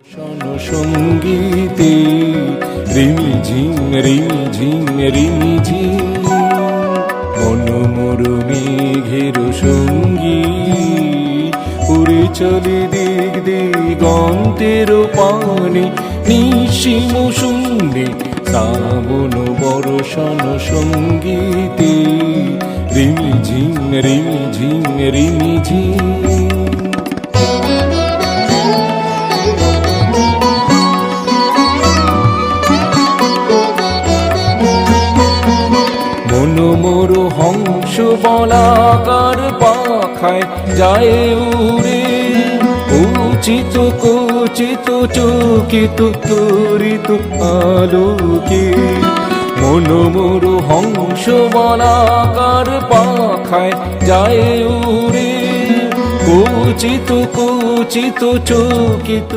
সঙ্গীতে রিমিঝিম রিমিঝিম রিমিঝিম মনোমর মেঘের সঙ্গী উড়ে চলে দিক দিগন্তের পানে নিশিম শূন্যে শ্রাবণ বর্ষণ সঙ্গীতে রিমিঝিম রিমিঝিম রিমিঝিম মনোমর হংস বলাকার পাখায় যায় উড়ে উচিত কুচিত চকিত তরিত আলোকে মনোমর হংস বলাকার পাখায় যায় উড়ে কুচিত কুচিত চকিত